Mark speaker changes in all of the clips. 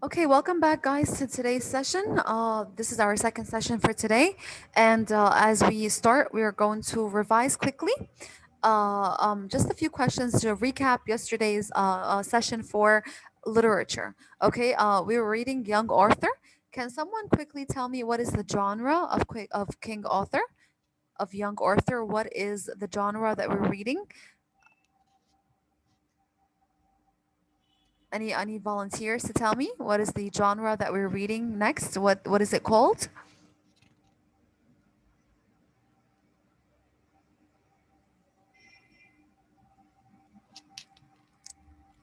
Speaker 1: Okay, welcome back, guys, to today's session. This is our second session for today, and as we start, we are going to revise quickly. Just a few questions to recap yesterday's session for literature. Okay, we were reading Young Arthur. Can someone quickly tell me what is the genre of King Arthur of Young Arthur? What is the genre that we're reading? Any volunteers to tell me what is the genre that we're reading next? What is it called?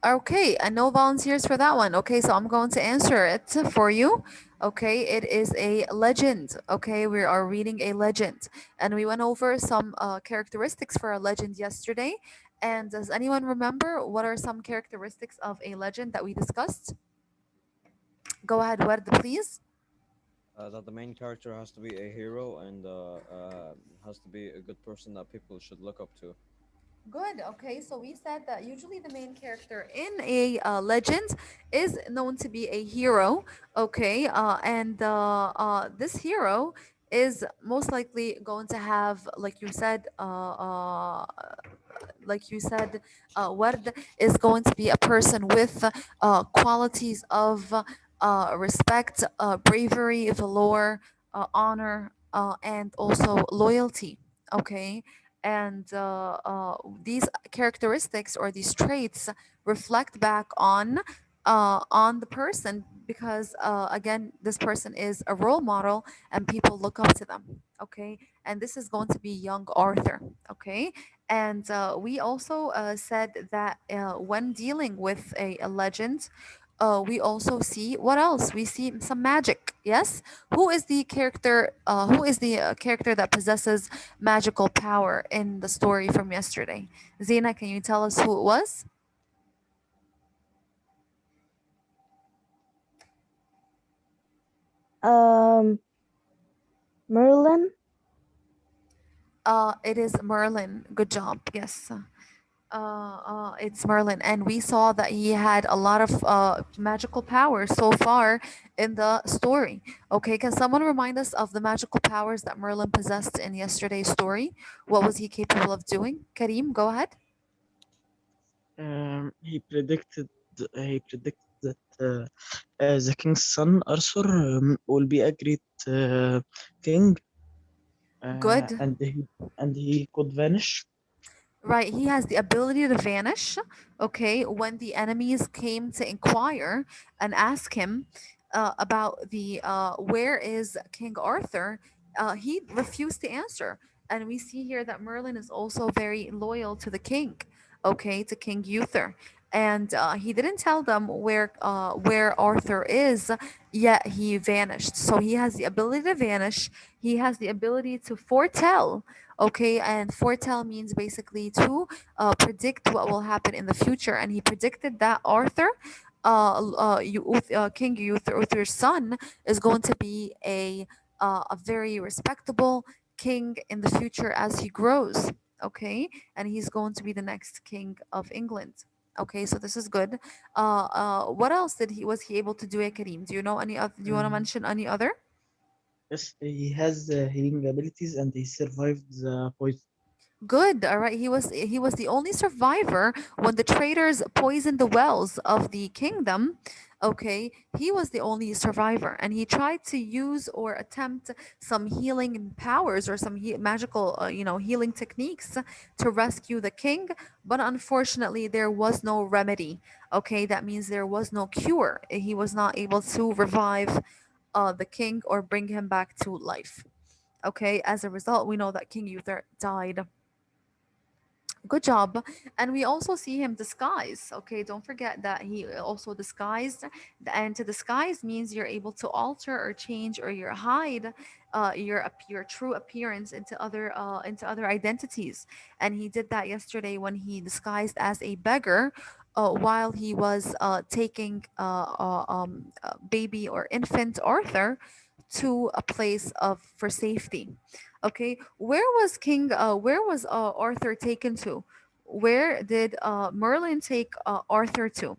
Speaker 1: Okay, and no volunteers for that one. Okay, so I'm going to answer it for you. Okay, it is a legend. Okay, we are reading a legend, and we went over some characteristics for a legend yesterday. And does anyone remember what are some characteristics of a legend that we discussed? Go ahead, Ward, please.
Speaker 2: That the main character has to be a hero and has to be a good person that people should look up to.
Speaker 1: Good. Okay, so we said that usually the main character in a legend is known to be a hero. Okay, and this hero is most likely going to have, like you said, Ward is going to be a person with qualities of respect, bravery, valor, honor, and also loyalty. Okay, and these characteristics or these traits reflect back on the person because again this person is a role model and people look up to them. Okay, and this is going to be young Arthur. Okay, and we also said that when dealing with a legend, we also see what else? We see some magic. Yes, who is the character? Who is the character that possesses magical power in the story from yesterday? Zena, can you tell us who it was?
Speaker 3: Um, Merlin.
Speaker 1: It is Merlin. Good job. Yes. It's Merlin, and we saw that he had a lot of magical powers so far in the story. Okay, can someone remind us of the magical powers that Merlin possessed in yesterday's story? What was he capable of doing? Kareem, go ahead.
Speaker 4: He predicted that the king's son Arthur will be a great king,
Speaker 1: Good.
Speaker 4: and he could vanish.
Speaker 1: Right, he has the ability to vanish. Okay, when the enemies came to inquire and ask him about the where is King Arthur, he refused to answer. And we see here that Merlin is also very loyal to the king. Okay, to King Uther, and he didn't tell them where Arthur is, yet he vanished. So he has the ability to vanish. He has the ability to foretell. Okay, and foretell means basically to predict what will happen in the future, and he predicted that Arthur, King Uther's son, is going to be a very respectable king in the future as he grows. Okay, and he's going to be the next king of England. Okay, so this is good. What else did he was he able to do, Kareem? Do you know any other? Do you want to
Speaker 4: Um,
Speaker 1: mention any other?
Speaker 4: yes, he has healing abilities, and he survived the poison.
Speaker 1: Good. All right. He was the only survivor when the traders poisoned the wells of the kingdom. Okay, he was the only survivor, and he tried to use or attempt some healing powers or some magical, healing techniques to rescue the king. But unfortunately, there was no remedy. Okay, that means there was no cure. He was not able to revive the king or bring him back to life. Okay, as a result, we know that King Uther died. Good job. And we also see him disguise. Okay, don't forget that he also disguised. And to disguise means you're able to alter or change or you hide your true appearance into other identities. And he did that yesterday when he disguised as a beggar. While he was taking baby or infant Arthur to a place of for safety. Okay, where was Arthur taken to? Where did Merlin take Arthur to?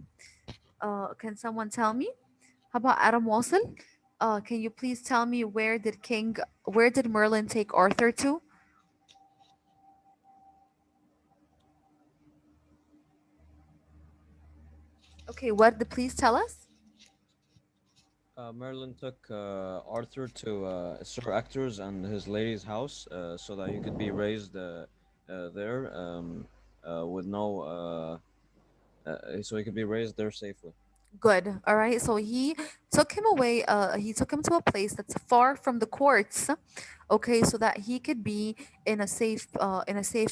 Speaker 1: Can someone tell me? How about Adam Wasil? Can you please tell me where did Merlin take Arthur to? Okay, what the please tell us?
Speaker 2: Merlin took Arthur to Sir Ector's and his lady's house so that he could be raised there with no so he could be raised there safely.
Speaker 1: Good. All right. So he took him to a place that's far from the courts, okay, so that he could be in a safe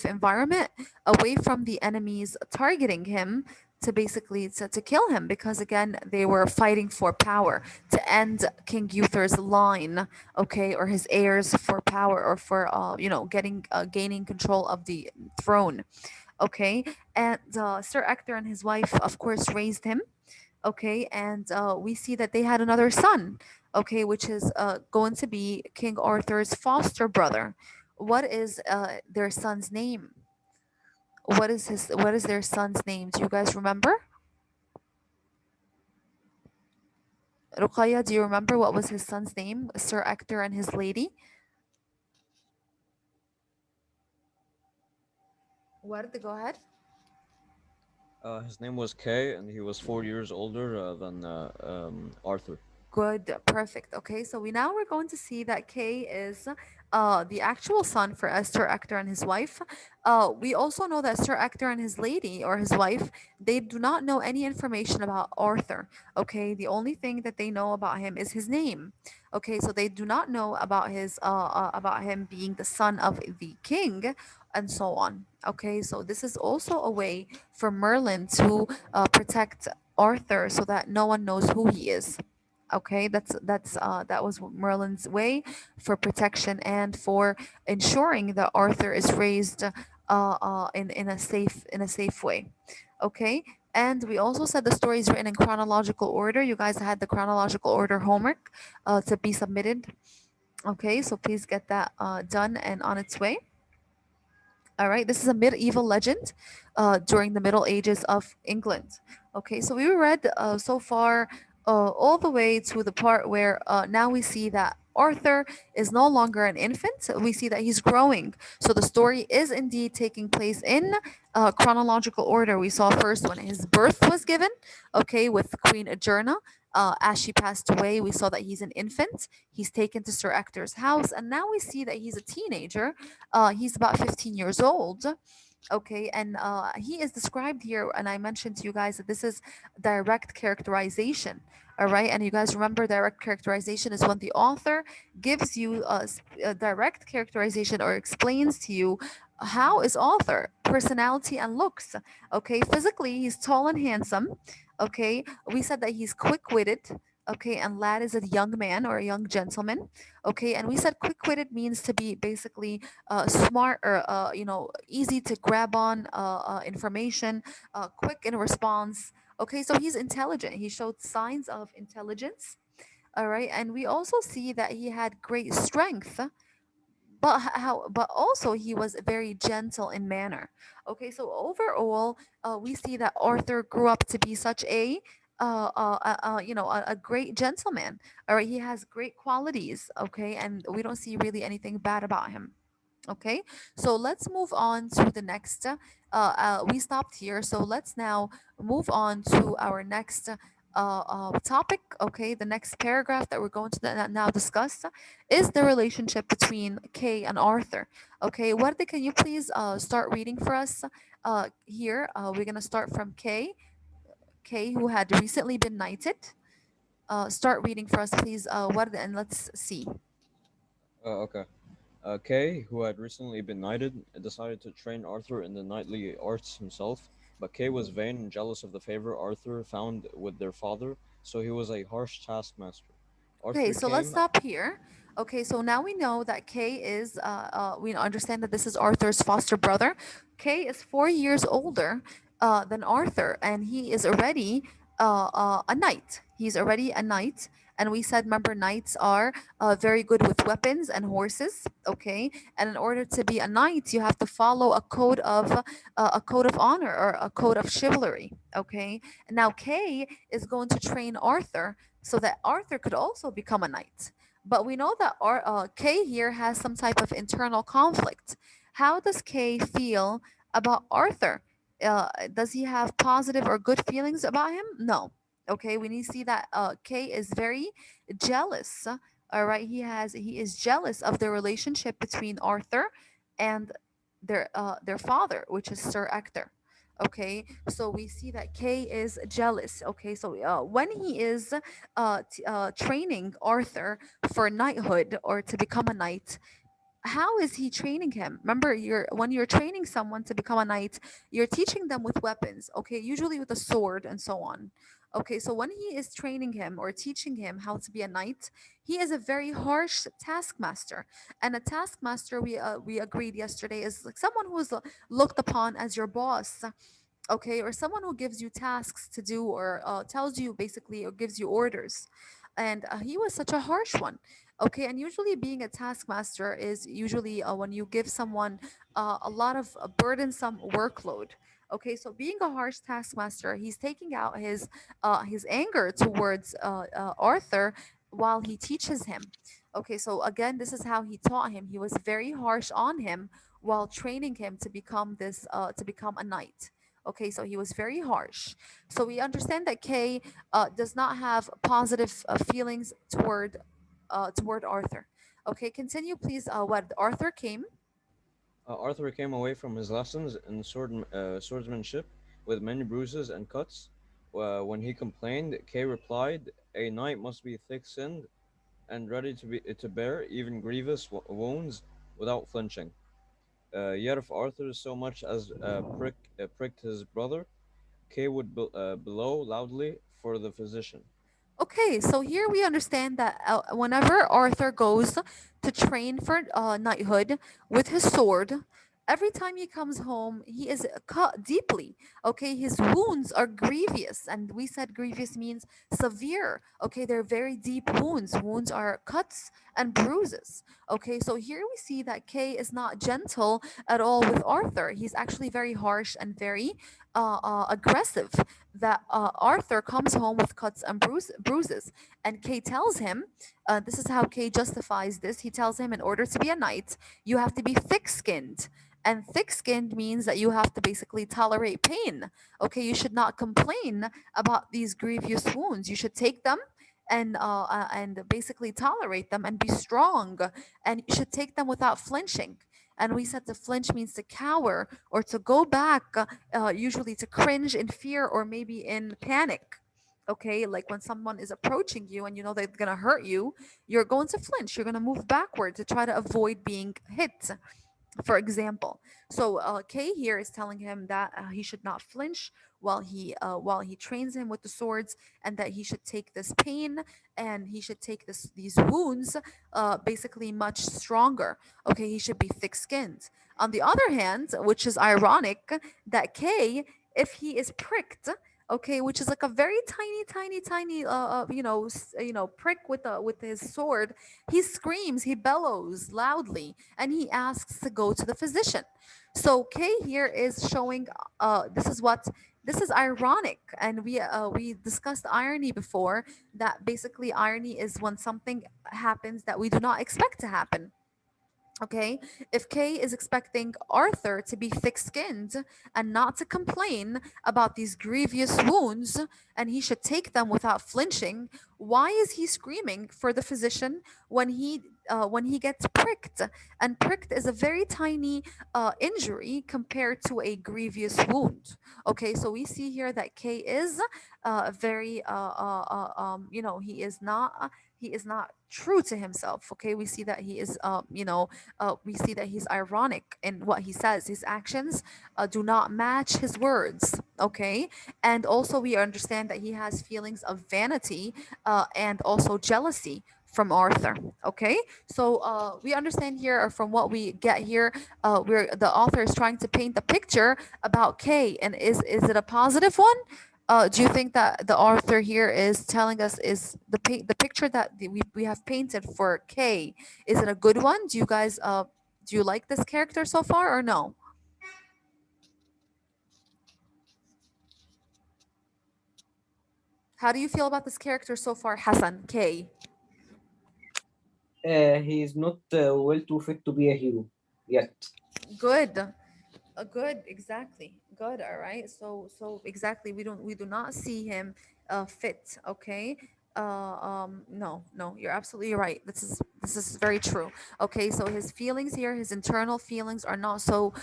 Speaker 1: environment, away from the enemies targeting him to kill him, because again they were fighting for power to end King Uther's line, okay, or his heirs for power, or for gaining control of the throne, okay. And Sir Ector and his wife, of course, raised him, okay, and we see that they had another son, okay, which is going to be King Arthur's foster brother. What is their son's name? What is their son's name? Do you guys remember? Ruqayya, do you remember what was his son's name? Sir Ector and his lady. What? Go ahead.
Speaker 2: His name was Kay, and he was 4 years older than Arthur.
Speaker 1: Good, perfect. Okay, so we're going to see that Kay is the actual son for Sir Ector and his wife. We also know that Sir Ector and his lady, or his wife, they do not know any information about Arthur. Okay, the only thing that they know about him is his name. Okay, so they do not know about him being the son of the king, and so on. Okay, so this is also a way for Merlin to protect Arthur, so that no one knows who he is. Okay, that was Merlin's way for protection and for ensuring that Arthur is raised in a safe way. Okay, and we also said the story is written in chronological order. You guys had the chronological order homework to be submitted. Okay, so please get that done and on its way. All right, this is a medieval legend during the Middle Ages of England. Okay, so we read so far all the way to the part where now we see that Arthur is no longer an infant. We see that he's growing. So the story is indeed taking place in chronological order. We saw first when his birth was given, okay, with Queen Adjerna. As she passed away, we saw that he's an infant. He's taken to Sir Ector's house, and now we see that he's a teenager. He's about 15 years old. Okay, and he is described here, and I mentioned to you guys that this is direct characterization. All right, and you guys remember direct characterization is when the author gives you a direct characterization or explains to you how is author personality and looks. Okay, physically he's tall and handsome. Okay, we said that he's quick-witted. Okay, and lad is a young man or a young gentleman. Okay, and we said quick-witted means to be basically smart, or easy to grab on information, quick in response. Okay, so he's intelligent. He showed signs of intelligence. All right, and we also see that he had great strength, but also he was very gentle in manner. Okay, so overall, we see that Arthur grew up to be such a great gentleman. All right, he has great qualities. Okay, and we don't see really anything bad about him. Okay, so let's move on to the next. We stopped here, so let's now move on to our next topic. Okay, the next paragraph that we're going to now discuss is the relationship between Kay and Arthur. Okay, Werde, can you please start reading for us here? We're going to start from Kay. Kay, who had recently been knighted. Start reading for us, please, Werde, and let's see.
Speaker 2: Okay. Kay, who had recently been knighted, decided to train Arthur in the knightly arts himself, but Kay was vain and jealous of the favor Arthur found with their father, so he was a harsh taskmaster.
Speaker 1: Okay,
Speaker 2: Arthur
Speaker 1: so let's
Speaker 2: came.
Speaker 1: stop here. Okay, so now we know that Kay is, we understand that this is Arthur's foster brother. Kay is 4 years older than Arthur, and he is already a knight. He's already a knight. And we said, remember, knights are very good with weapons and horses. Okay, and in order to be a knight, you have to follow a code of honor, or a code of chivalry. Okay, now Kay is going to train Arthur so that Arthur could also become a knight. But we know that Kay here has some type of internal conflict. How does Kay feel about Arthur? Does he have positive or good feelings about him? No. Okay, we need to see that Kay is very jealous. All right, he is jealous of the relationship between Arthur and their father, which is Sir Ector. Okay, so we see that Kay is jealous. Okay, so when he is training Arthur for knighthood or to become a knight, how is he training him? Remember, when you're training someone to become a knight, you're teaching them with weapons, okay, usually with a sword and so on. Okay, so when he is training him or teaching him how to be a knight, he is a very harsh taskmaster. And a taskmaster, we agreed yesterday, is like someone who is looked upon as your boss, okay, or someone who gives you tasks to do or tells you basically or gives you orders. And he was such a harsh one. Okay, and usually being a taskmaster is usually when you give someone a lot of burdensome workload. Okay, so being a harsh taskmaster, he's taking out his anger towards Arthur while he teaches him. Okay, so again, this is how he taught him. He was very harsh on him while training him to become a knight. Okay, so he was very harsh. So we understand that Kay does not have positive feelings toward Arthur. Okay, continue, please. What Arthur came.
Speaker 2: Arthur came away from his lessons in swordsmanship with many bruises and cuts. When he complained, Kay replied, "A knight must be thick-skinned and ready to bear even grievous wounds without flinching. Yet if Arthur so much as pricked his brother, Kay would bellow loudly for the physician."
Speaker 1: Okay, so here we understand that whenever Arthur goes to train for knighthood with his sword, every time he comes home, he is cut deeply. Okay, his wounds are grievous, and we said grievous means severe. Okay, they're very deep wounds. Wounds are cuts and bruises. Okay, so here we see that Kay is not gentle at all with Arthur. He's actually very harsh and very aggressive. That Arthur comes home with cuts and bruises, and Kay tells him, this is how Kay justifies this. He tells him, in order to be a knight, you have to be thick skinned. And thick skinned means that you have to basically tolerate pain. Okay, you should not complain about these grievous wounds. You should take them and basically tolerate them and be strong. And you should take them without flinching. And we said to flinch means to cower or to go back, usually to cringe in fear or maybe in panic. Okay, like when someone is approaching you and you know they're gonna hurt you, you're going to flinch. You're gonna move backward to try to avoid being hit, for example. So Kay here is telling him that he should not flinch while he trains him with the swords, and that he should take this pain and he should take these wounds basically much stronger. Okay, he should be thick-skinned. On the other hand, which is ironic, that Kay, if he is pricked, okay, which is like a very tiny prick with his sword, he screams, he bellows loudly, and he asks to go to the physician. So Kay here is showing this is ironic, and we discussed irony before. That basically irony is when something happens that we do not expect to happen. Okay, if Kay is expecting Arthur to be thick skinned and not to complain about these grievous wounds, and he should take them without flinching, why is he screaming for the physician when he gets pricked? And pricked is a very tiny injury compared to a grievous wound. Okay, so we see here that Kay is very he is not true to himself. Okay, we see that he is we see that he's ironic in what he says. His actions do not match his words. Okay, and also we understand that he has feelings of vanity and also jealousy from Arthur. Okay, so we understand here, or from what we get here, where the author is trying to paint a picture about Kay, and is it a positive one? Do you think that the author here is telling us is the picture that we have painted for Kay, is it a good one? Do you guys do you like this character so far or no? How do you feel about this character so far, Hassan? K.
Speaker 5: He is not well too fit to be a hero yet.
Speaker 1: Good. Good, exactly. Good, all right. So exactly, we do not see him fit. Okay. No, no, you're absolutely right. This is very true. Okay, so his feelings here, his internal feelings are not so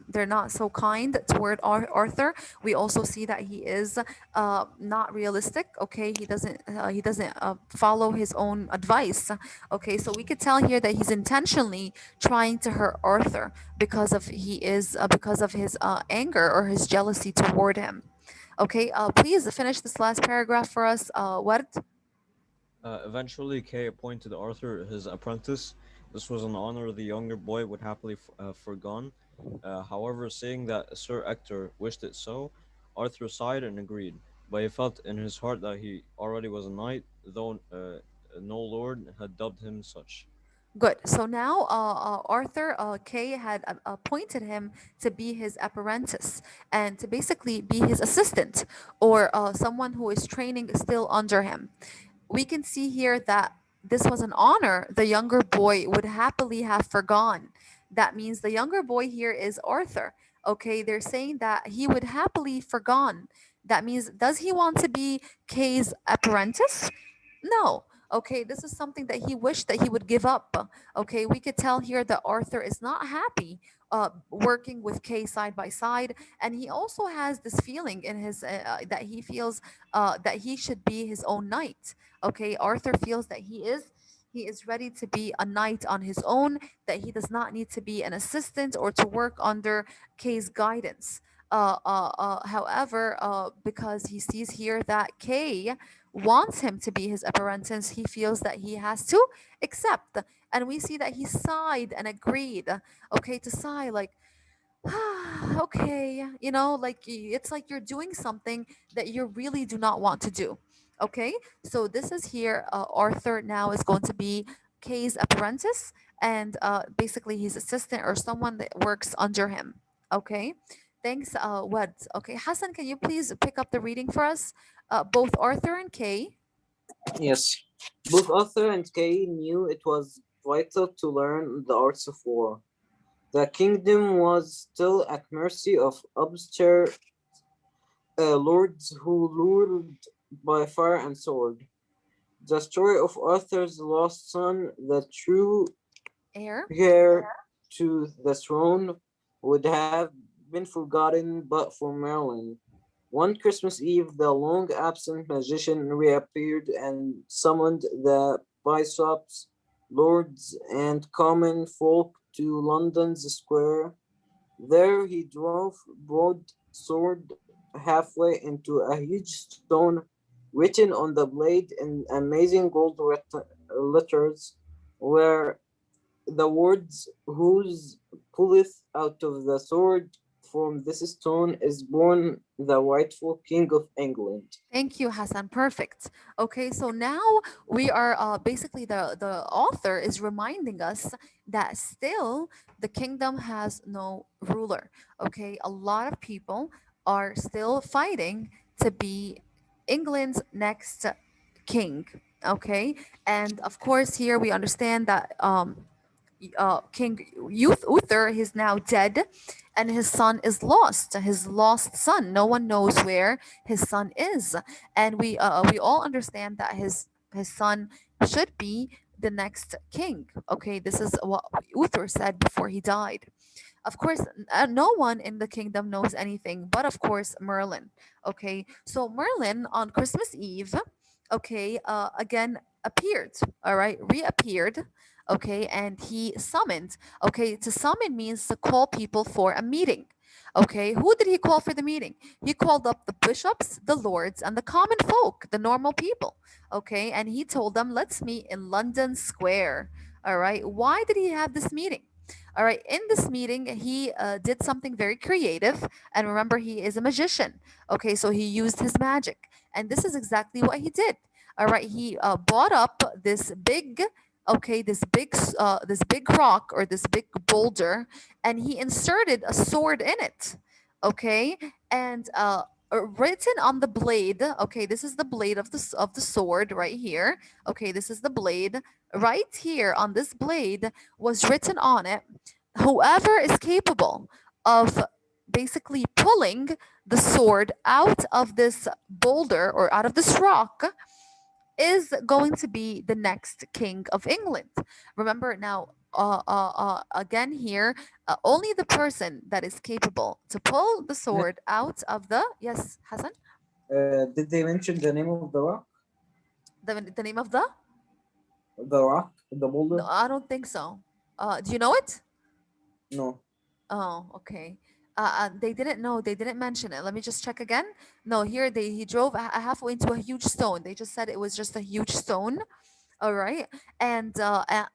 Speaker 1: they're not so kind toward Arthur. We also see that he is not realistic. Okay, he doesn't follow his own advice. Okay, so we could tell here that he's intentionally trying to hurt Arthur because of his anger or his jealousy toward him. Okay, please finish this last paragraph for us. What?
Speaker 2: Eventually, Kay appointed Arthur his apprentice. This was an honor the younger boy would happily forgone. However, seeing that Sir Ector wished it so, Arthur sighed and agreed. But he felt in his heart that he already was a knight, though no lord had dubbed him such.
Speaker 1: Good. So now Arthur Kay had appointed him to be his apprentice and to basically be his assistant or someone who is training still under him. We can see here that this was an honor the younger boy would happily have forgone. That means the younger boy here is Arthur. Okay, they're saying that he would happily forgone. That means, does he want to be Kay's apprentice? No. Okay, this is something that he wished that he would give up. Okay, we could tell here that Arthur is not happy working with Kay side by side, and he also has this feeling in his that he feels that he should be his own knight. Okay, Arthur feels that he is ready to be a knight on his own, that he does not need to be an assistant or to work under Kay's guidance. However, because he sees here that Kay wants him to be his apprentice, he feels that he has to accept. And we see that he sighed and agreed. Okay, to sigh like, okay, like it's like you're doing something that you really do not want to do. Okay, so this is here. Arthur now is going to be Kay's apprentice and basically his assistant or someone that works under him. Okay, thanks, Wed. Okay, Hassan, can you please pick up the reading for us? Both Arthur and Kay.
Speaker 5: Yes. Both Arthur and Kay knew it was vital to learn the arts of war. The kingdom was still at mercy of upstart lords who ruled by fire and sword. The story of Arthur's lost son, the true
Speaker 1: Air.
Speaker 5: heir to the throne, would have been forgotten but for Merlin. One Christmas Eve, the long absent magician reappeared and summoned the bishops, lords, and common folk to London's square. There he drove broadsword halfway into a huge stone, written on the blade in amazing gold letters, where the words "whose pulleth out of the sword from this stone is born the rightful King of England."
Speaker 1: Thank you, Hassan. Perfect. Okay, so now we are basically the author is reminding us that still the kingdom has no ruler. Okay, a lot of people are still fighting to be England's next king. Okay, and of course here we understand that King Youth Uther is now dead, and his son is lost. His lost son. No one knows where his son is, and we all understand that his son should be the next king. Okay, this is what Uther said before he died. Of course, no one in the kingdom knows anything, but of course Merlin. Okay, so Merlin on Christmas Eve, okay, again appeared. All right, reappeared. Okay, and he summoned. Okay, to summon means to call people for a meeting. Okay, who did he call for the meeting? He called up the bishops, the lords, and the common folk, the normal people. Okay, and he told them, let's meet in London Square. All right, why did he have this meeting? All right, in this meeting, he did something very creative. And remember, he is a magician. Okay, so he used his magic. And this is exactly what he did. All right, he bought up this big rock or this big boulder, and he inserted a sword in it. Okay, and written on the blade. Okay, this is the blade of of the sword right here. Okay, this is the blade. Right here on this blade was written on it, whoever is capable of basically pulling the sword out of this boulder or out of this rock is going to be the next king of England. Remember now, again here, only the person that is capable to pull the sword out of the, yes, Hassan,
Speaker 5: Did they mention the name of the rock?
Speaker 1: the name of the,
Speaker 5: The rock? The
Speaker 1: no,
Speaker 5: boulder?
Speaker 1: I don't think so. Do you know it?
Speaker 5: No.
Speaker 1: Oh, okay. They didn't know. They didn't mention it. Let me just check again. No, here he drove halfway into a huge stone. They just said it was just a huge stone. All right, and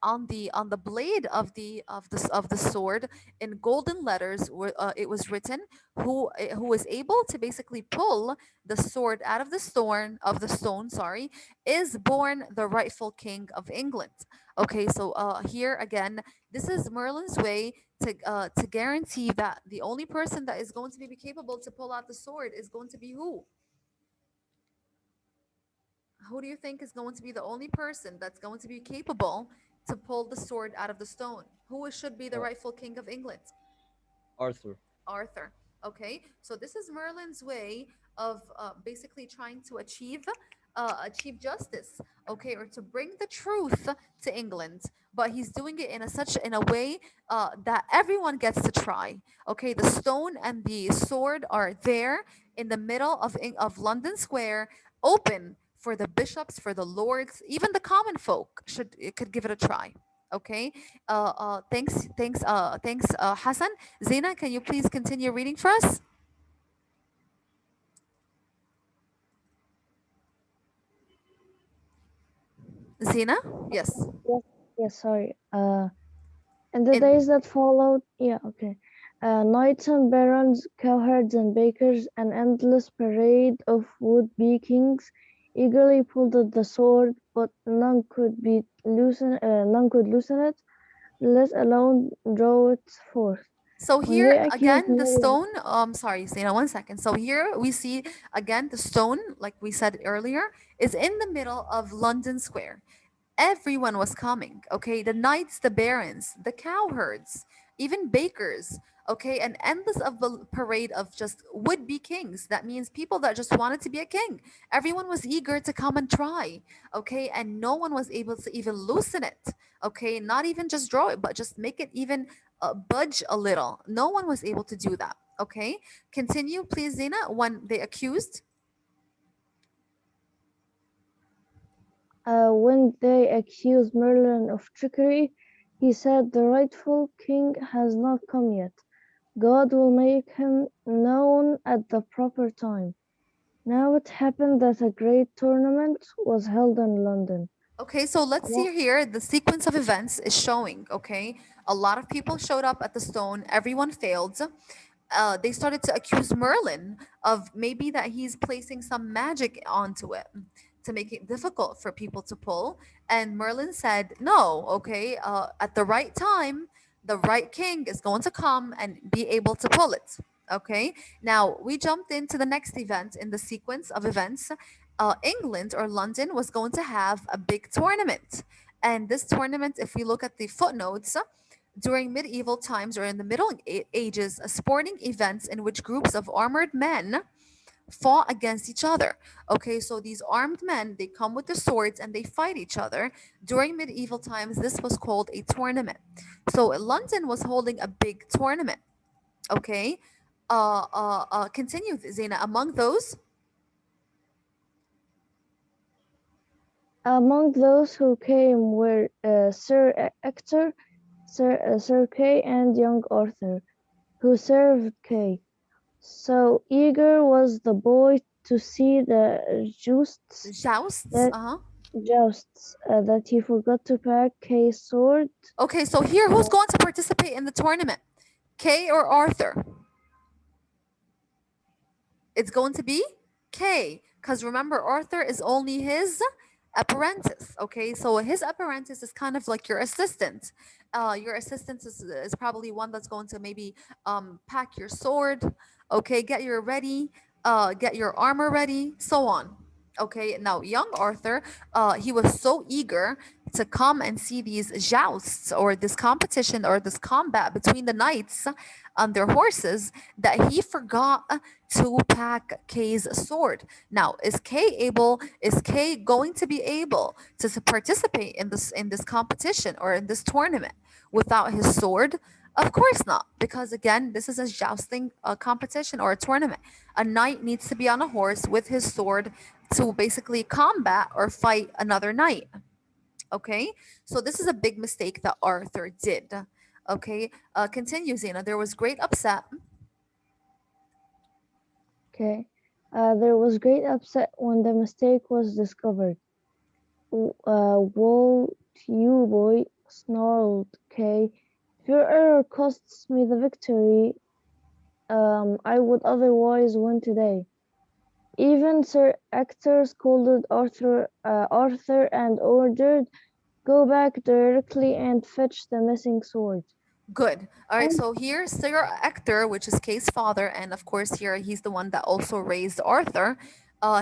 Speaker 1: on the blade of the sword in golden letters it was written who was able to basically pull the sword out of the stone, sorry, is born the rightful king of England. Okay, so here again, this is Merlin's way to guarantee that the only person that is going to be capable to pull out the sword is going to be who? Who do you think is going to be the only person that's going to be capable to pull the sword out of the stone? Who should be the
Speaker 2: Uh,
Speaker 1: rightful king of England?
Speaker 2: Arthur.
Speaker 1: Arthur. Okay, so this is Merlin's way of basically trying to achieve justice, okay, or to bring the truth to England. But he's doing it in a way that everyone gets to try. Okay, the stone and the sword are there in the middle of London Square, open for the bishops, for the lords, even the common folk could give it a try. Okay, thanks, Hassan. Zaina, can you please continue reading for us? Zina? Yes.
Speaker 3: Yes, yes, sorry. In the
Speaker 1: In
Speaker 3: days that followed, yeah, okay. Knights and barons, cowherds and bakers, an endless parade of would-be kings eagerly pulled at the sword, but none could loosen it, let alone draw it forth.
Speaker 1: so
Speaker 3: When
Speaker 1: here
Speaker 3: they accused
Speaker 1: again the
Speaker 3: Mary,
Speaker 1: stone, sorry, Zina, 1 second. So here we see again the stone, like we said earlier, is in the middle of London Square. Everyone was coming, okay? The knights, the barons, the cowherds, even bakers, okay? An endless of a parade of just would-be kings. That means people that just wanted to be a king. Everyone was eager to come and try, okay? And no one was able to even loosen it, okay? Not even just draw it, but just make it even budge a little. No one was able to do that, okay? Continue, please, Zena. When they accused,
Speaker 3: Merlin of trickery, he said, "The rightful king has not come yet. God will make him known at the proper time." Now it happened that a great tournament was held in London.
Speaker 1: okay, so let's
Speaker 3: Wa-
Speaker 1: see here. The sequence of events is showing, okay? A lot of people showed up at the stone, everyone failed. They started to accuse Merlin of maybe that he's placing some magic onto it to make it difficult for people to pull. And Merlin said, no, okay, at the right time, the right king is going to come and be able to pull it. Okay, now we jumped into the next event in the sequence of events. England or London was going to have a big tournament. And this tournament, if we look at the footnotes, during medieval times or in the Middle Ages, sporting events in which groups of armored men fought against each other. Okay, so these armed men, they come with the swords and they fight each other. During medieval times, this was called a tournament. So London was holding a big tournament. Okay, continue, Zaina. Among those,
Speaker 3: Among those who came were Sir Ector, Sir Kay, and young Arthur, who served Kay. So eager was the boy to see the
Speaker 1: jousts.
Speaker 3: that that he forgot to pack Kay's sword.
Speaker 1: Okay, so here, who's going to participate in the tournament? Kay or Arthur? It's going to be K, because remember, Arthur is only his apprentice. Okay, so his apprentice is kind of like your assistant. Your assistant is probably one that's going to maybe pack your sword. Okay, get you ready. get your armor ready, so on. Okay, now young Arthur, he was so eager to come and see these jousts or this competition or this combat between the knights on their horses that he forgot to pack Kay's sword. Now, is Kay going to be able to participate in this competition or in this tournament without his sword? Of course not, because again, this is a jousting competition or a tournament. A knight needs to be on a horse with his sword to basically combat or fight another knight. Okay, so this is a big mistake that Arthur did. Okay, continue, Zena. There was great upset.
Speaker 3: Okay. There was great upset when the mistake was discovered. Woe to you, boy, snarled Kay. If your error costs me the victory, I would otherwise win today. Even Sir Ector scolded Arthur and ordered, "Go back directly and fetch the missing sword."
Speaker 1: Good. All right. So here, Sir Ector, which is Kay's father, and of course here he's the one that also raised Arthur.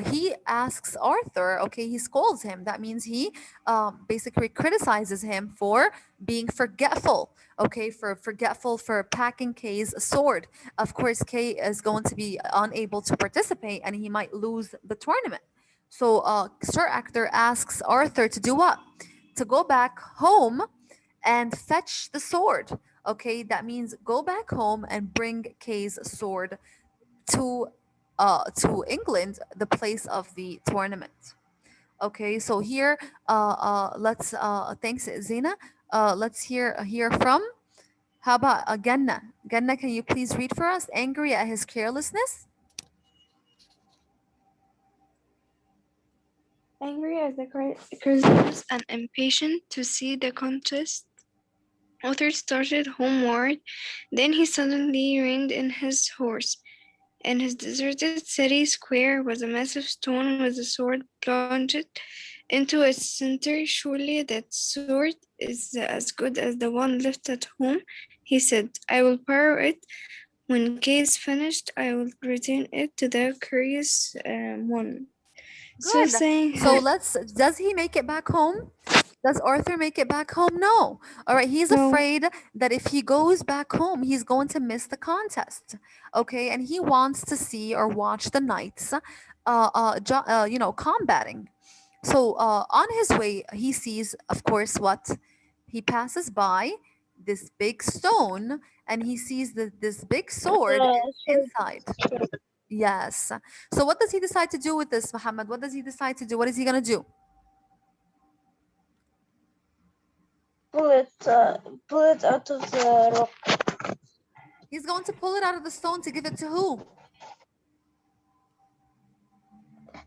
Speaker 1: He asks Arthur. Okay, he scolds him. That means he basically criticizes him for being forgetful. Okay, for forgetful for packing Kay's sword. Of course, Kay is going to be unable to participate, and he might lose the tournament. So Sir Ector asks Arthur to do what? To go back home and fetch the sword. Okay, that means go back home and bring Kay's sword to England, the place of the tournament. Okay, so here let's thanks Zena. Let's hear from how about Ganna? Ganna, can you please read for us? Angry at his carelessness.
Speaker 6: Angry at the Christmas and impatient to see the contest, Arthur started homeward. Then he suddenly reined in his horse. In his deserted city square was a massive stone with a sword plunged into its center. "Surely that sword is as good as the one left at home," he said. "I will borrow it. When Kay is finished, I will return it to the curious one." So
Speaker 1: Good.
Speaker 6: saying,
Speaker 1: So let's. Does he make it back home? Does Arthur make it back home? No. All right. He's
Speaker 6: no,
Speaker 1: afraid that if he goes back home, he's going to miss the contest. Okay. And he wants to see or watch the knights, combating. So on his way, he sees, of course, what? He passes by this big stone and he sees this big sword
Speaker 3: Sword.
Speaker 1: inside. Yes. So what does he decide to do with this, Muhammad? What does he decide to do? What is he going to do?
Speaker 3: Pull it, pull it out of the rock.
Speaker 1: He's going to pull it out of the stone to give it to who?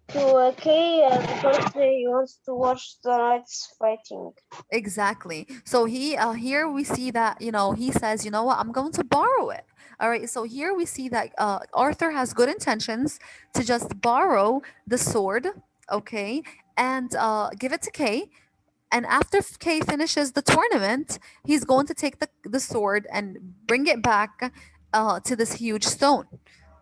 Speaker 3: To Kay, because he wants to watch the knights fighting.
Speaker 1: Exactly. So he here we see that he says, you know what, I'm going to borrow it. All right. So here we see that Arthur has good intentions to just borrow the sword, okay, and give it to Kay. And after Kay finishes the tournament, he's going to take the sword and bring it back to this huge stone.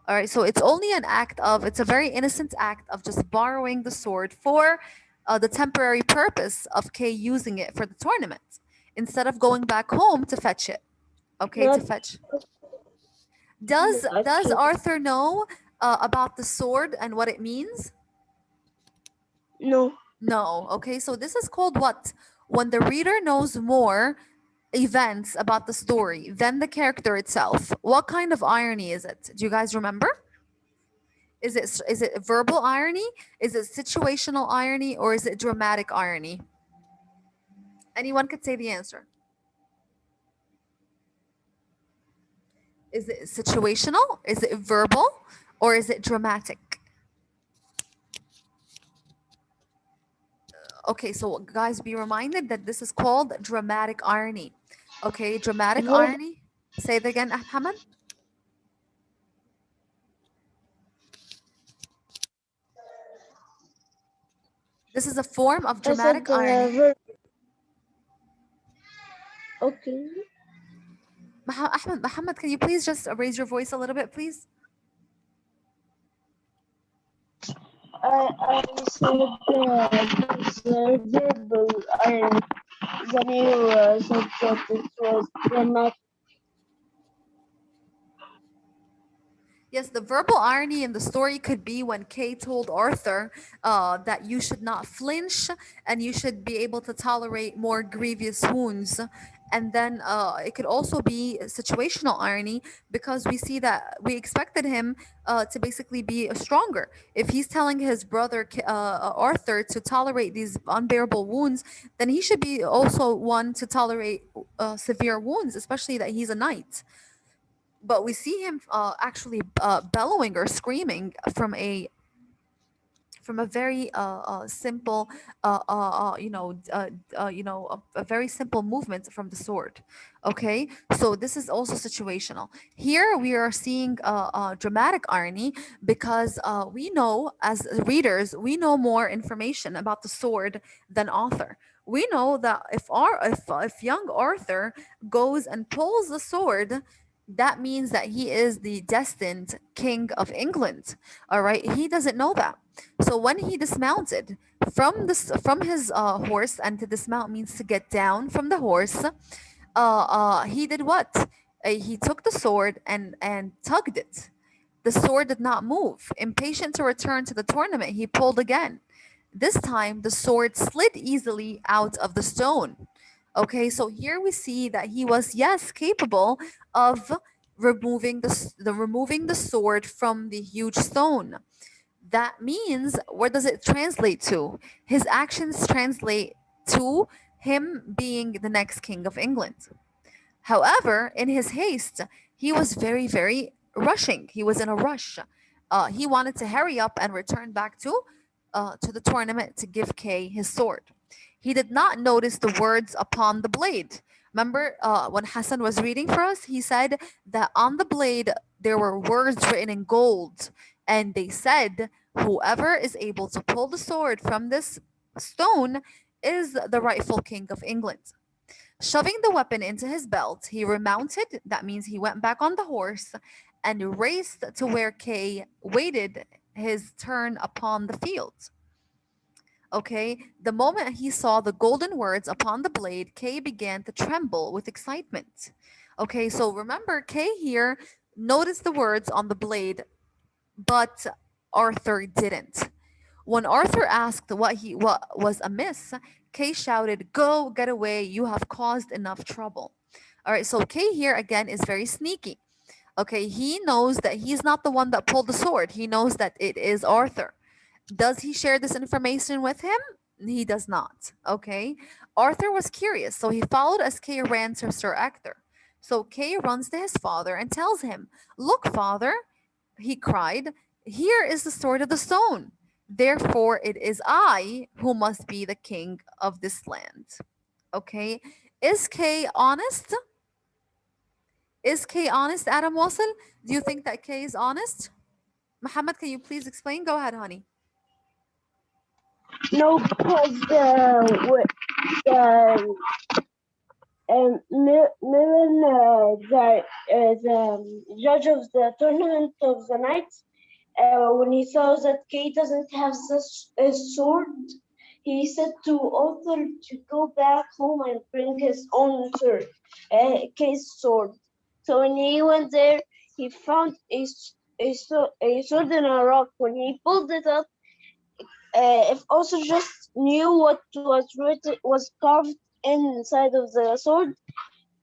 Speaker 1: All right, so it's a very innocent act of just borrowing the sword for the temporary purpose of Kay using it for the tournament instead of going back home to fetch it. Okay, to
Speaker 3: Not
Speaker 1: fetch. Does
Speaker 3: actually.
Speaker 1: Arthur know about the sword and what it means?
Speaker 3: No.
Speaker 1: No. Okay, so this is called what? When the reader knows more events about the story than the character itself. What kind of irony is it? Do you guys remember? Is it verbal irony? Is it situational irony or is it dramatic irony? Anyone could say the answer. Is it situational? Is it verbal? Or is it dramatic? Okay, so guys, be reminded that this is called dramatic irony. Okay, dramatic
Speaker 3: Verb.
Speaker 1: irony. Say it again, Ahmed. This is a form of
Speaker 3: I said
Speaker 1: dramatic irony.
Speaker 3: verb. Okay.
Speaker 1: Ahmed, can you please just raise your voice a little bit, please?
Speaker 3: I said this verbal iron. The new said that it was dramatic.
Speaker 1: Yes, the verbal irony in the story could be when Kay told Arthur that you should not flinch and you should be able to tolerate more grievous wounds. And then it could also be a situational irony because we see that we expected him to basically be stronger. If he's telling his brother Arthur to tolerate these unbearable wounds, then he should be also one to tolerate severe wounds, especially that he's a knight. But we see him actually bellowing or screaming from a very simple a very simple movement from the sword. Okay, so this is also situational. Here we are seeing dramatic irony because we know as readers we know more information about the sword than Arthur. We know that if young Arthur goes and pulls the sword, that means that he is the destined king of England. All right, he doesn't know that. So when he dismounted from his horse, and to dismount means to get down from the horse, he did what? He took the sword and tugged it. The sword did not move. Impatient to return to the tournament, he pulled again. This time, the sword slid easily out of the stone. Okay, so here we see that he was, yes, capable of removing the sword from the huge stone. That means, where does it translate to? His actions translate to him being the next king of England. However, in his haste, he was very, very rushing. He was in a rush. He wanted to hurry up and return back to the tournament to give Kay his sword. He did not notice the words upon the blade. Remember when Hassan was reading for us, he said that on the blade there were words written in gold, and they said, "Whoever is able to pull the sword from this stone is the rightful king of England." Shoving the weapon into his belt, he remounted. That means he went back on the horse and raced to where Kay waited his turn upon the field. Okay, the moment he saw the golden words upon the blade, Kay began to tremble with excitement. Okay, so remember, Kay here noticed the words on the blade, but Arthur didn't. When Arthur asked what was amiss, Kay shouted, "Go, get away, you have caused enough trouble." All right, so Kay here again is very sneaky. Okay, he knows that he's not the one that pulled the sword. He knows that it is Arthur. Does he share this information with him? He does not. Okay. Arthur was curious, so he followed as Kay ran to Sir Ector. So Kay runs to his father and tells him, "Look, father," he cried, "here is the sword of the stone. Therefore, it is I who must be the king of this land." Okay. Is Kay honest? Is Kay honest, Adam Wasil? Do you think that Kay is honest? Muhammad, can you please explain? Go ahead, honey.
Speaker 3: No, because Millen, the judge of the tournament of the night, when he saw that Kay doesn't have this sword, he said to Arthur to go back home and bring his own sword, Kay's sword. So when he went there, he found a sword in a rock. When he pulled it up, if Arthur just knew what was carved inside of the sword,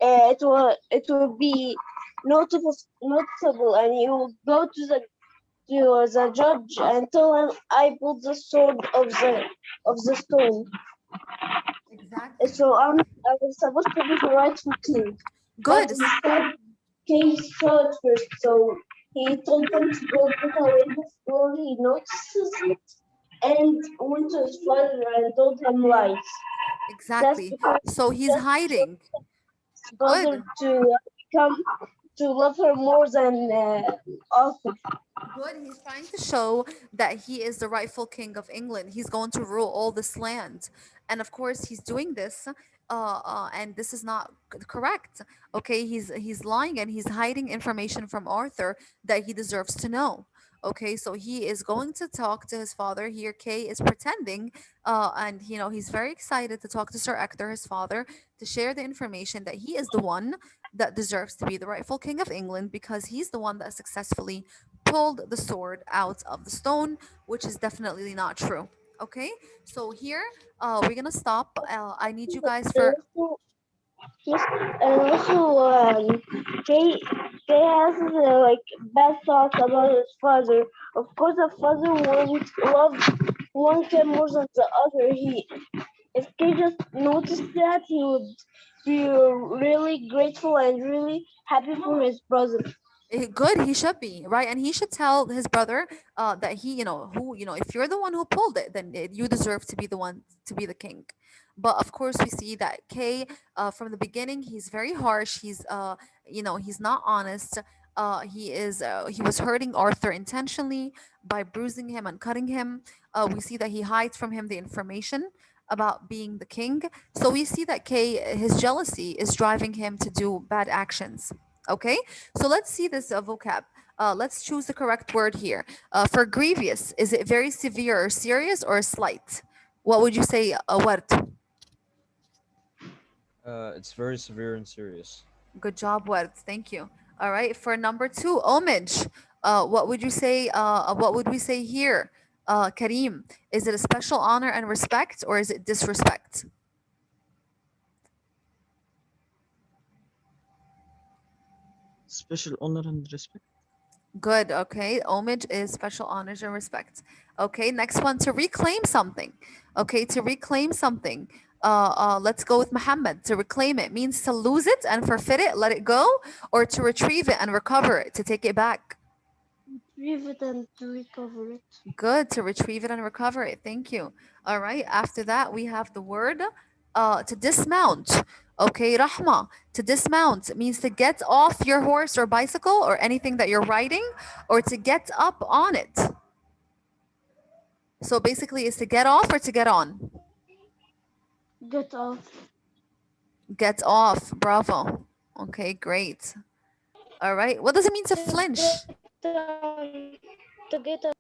Speaker 3: it would be noticeable, and you will go to the judge and tell him, "I pulled the sword of the stone."
Speaker 1: Exactly.
Speaker 3: So I was supposed to be the rightful king, but
Speaker 1: Good.
Speaker 3: instead King saw it first. So he told him to go put away the sword. He notices it and went to his father and told him lies. That's
Speaker 1: Exactly.
Speaker 3: because
Speaker 1: So he's
Speaker 3: that's
Speaker 1: hiding.
Speaker 3: father
Speaker 1: Good.
Speaker 3: to come to love her more than Arthur.
Speaker 1: Good. He's trying to show that he is the rightful king of England. He's going to rule all this land. And of course, he's doing this. And this is not correct. Okay, he's lying and he's hiding information from Arthur that he deserves to know. Okay, so he is going to talk to his father. Here, Kay is pretending, and he's very excited to talk to Sir Ector, his father, to share the information that he is the one that deserves to be the rightful king of England because he's the one that successfully pulled the sword out of the stone, which is definitely not true. Okay, so here we're gonna stop. I need you guys
Speaker 3: And
Speaker 1: for
Speaker 3: also, yes, and also, Kay, Kay has like bad thoughts about his father. Of course, the father won't love one kid more than the other. If Kay just noticed that, he would be really grateful and really happy for his brother.
Speaker 1: Good, he should be right, and he should tell his brother that he, if you're the one who pulled it, then you deserve to be the one to be the king. But of course, we see that Kay, from the beginning, he's very harsh. He's not honest. He was hurting Arthur intentionally by bruising him and cutting him. We see that he hides from him the information about being the king. So we see that Kay, his jealousy is driving him to do bad actions. Okay, so let's see this vocab. Let's choose the correct word here. For grievous, is it very severe or serious or slight? What would you say, word?
Speaker 2: It's very severe and serious.
Speaker 1: Good job, word. Thank you. All right. For number two, homage. What would you say? What would we say here? Kareem, is it a special honor and respect or is it disrespect?
Speaker 4: Special honor and respect.
Speaker 1: Good. Okay. Homage is special honors and respect. Okay. Next one, to reclaim something. Okay. To reclaim something. Let's go with Muhammad. To reclaim it means to lose it and forfeit it, let it go, or to retrieve it and recover it, to take it back.
Speaker 3: Retrieve it and to recover it.
Speaker 1: Good. To retrieve it and recover it. Thank you. All right. After that, we have the word to dismount. Okay, Rahma. To dismount means to get off your horse or bicycle or anything that you're riding, or to get up on it. So basically, is to get off or to get on?
Speaker 3: Get off.
Speaker 1: Get off. Bravo. Okay, great. All right. What does it mean to
Speaker 3: To
Speaker 1: flinch?
Speaker 3: get up.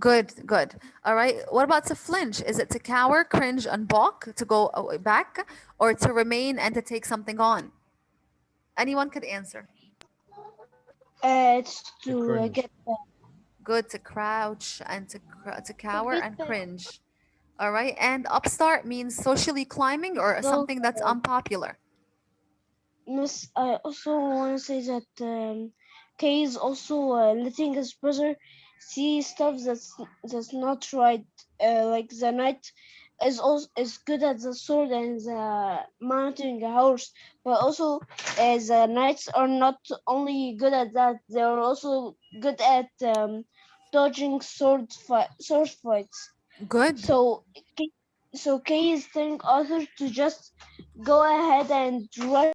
Speaker 1: Good, good. All right. What about to flinch? Is it to cower, cringe, and balk, to go back, or to remain and to take something on? Anyone could answer.
Speaker 3: It's
Speaker 2: To
Speaker 3: to
Speaker 2: cringe.
Speaker 3: get back.
Speaker 1: Good, to crouch and to
Speaker 3: To
Speaker 1: cower
Speaker 3: get
Speaker 1: and
Speaker 3: back.
Speaker 1: cringe. All right. And upstart means socially climbing or
Speaker 3: So,
Speaker 1: something that's unpopular.
Speaker 3: Miss, I also want to say that Kay is also letting his brother see stuff that's not right. Like the knight is good at the sword and the mounting a horse, but also the knights are not only good at that; they are also good at dodging sword fights.
Speaker 1: Good.
Speaker 3: So, Kay, so Kay is telling Arthur to just go ahead and rush